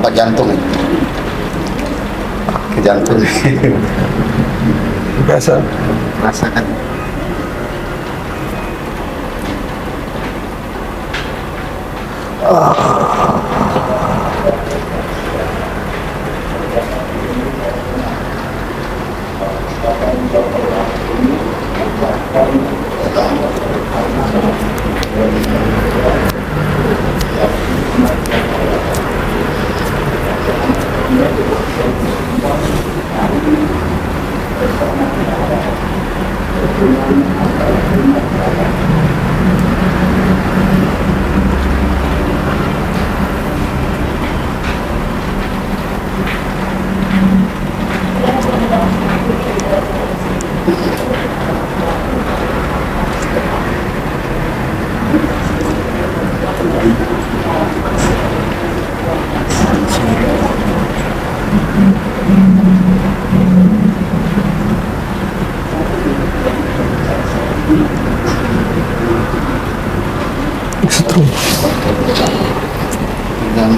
tempat jantung ya. Ke jantung. Biasa. Rasakan. Setrum. Dan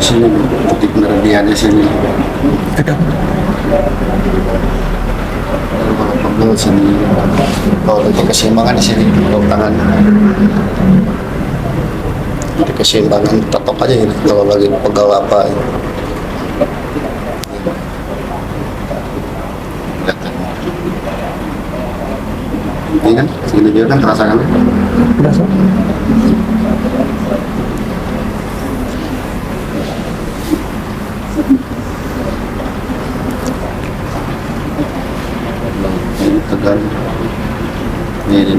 sini titik meridian di sini. Kalau pegel sini, kalau untuk keseimbangan di sini, kalau tangan di keseimbangan totok aja ini. Kalau lagi pegal apa, ini kan, sini juga kan terasa kan? Berasa. Ini tegan, ini.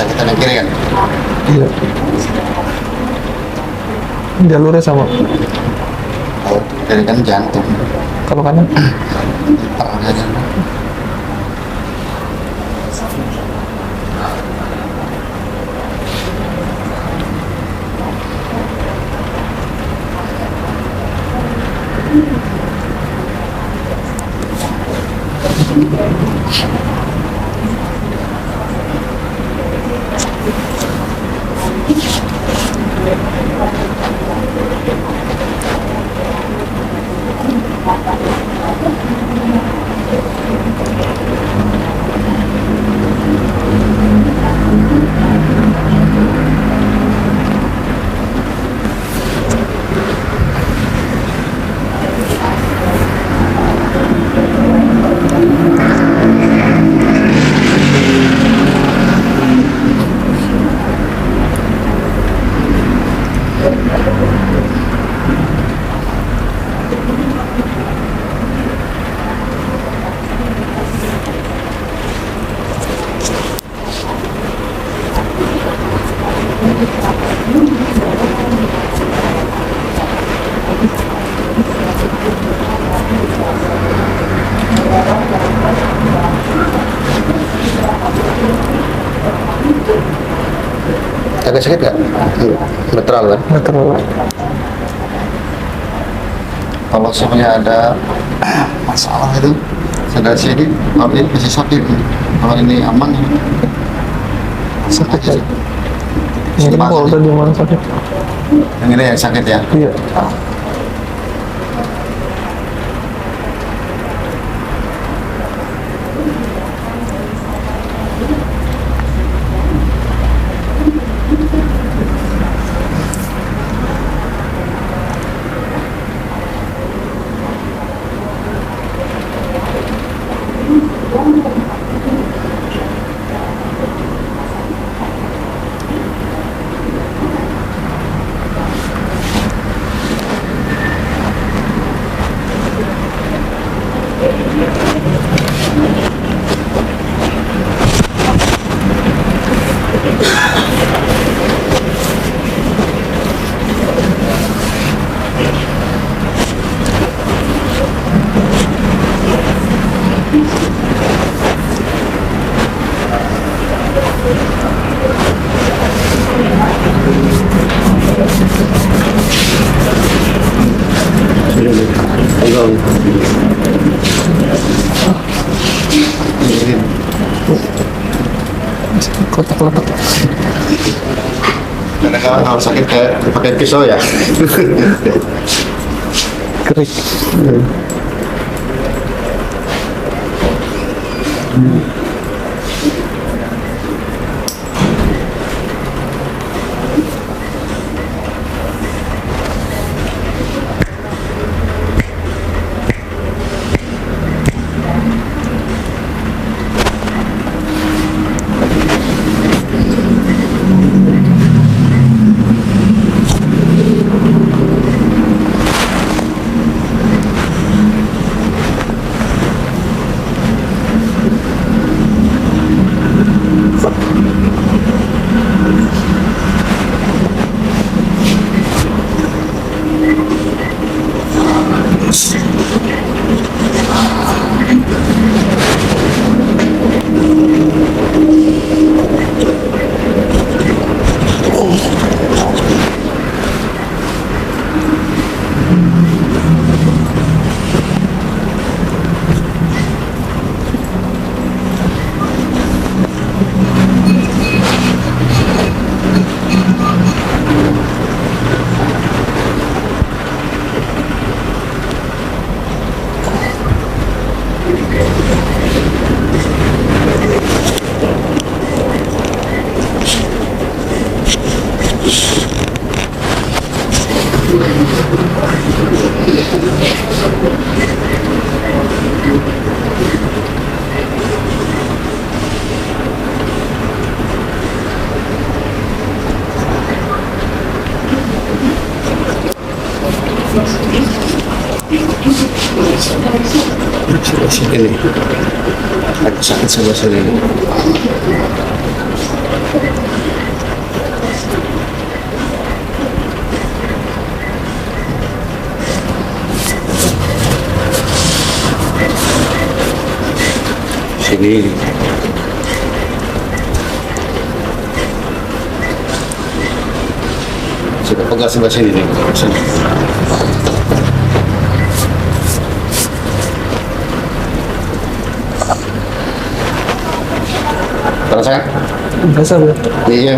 sakitan ng kiri kan? Iya. Jalurnya sama. Oh, kiri kan jantung. Kalau kanan? Parahnya jantung. Agak sakit nggak? Nggak terlalu kan? Nggak terlalu. Kalau sebenarnya ada masalah itu sadar sini, kalau ini masih sakit. Kalau ini aman, Sakit aja. ya. Ini Semangat kalau nih. tadi mana sakit? Yang ini yang sakit ya. Iya. Ini Kotak-kotak. karena kalau sakit kayak pakai pisau ya. Kerik. Ini aku sakit sebelah sini. Sini. Sudah pegang sebelah sini nih. Sini. Terasa? Basa ba? Iya.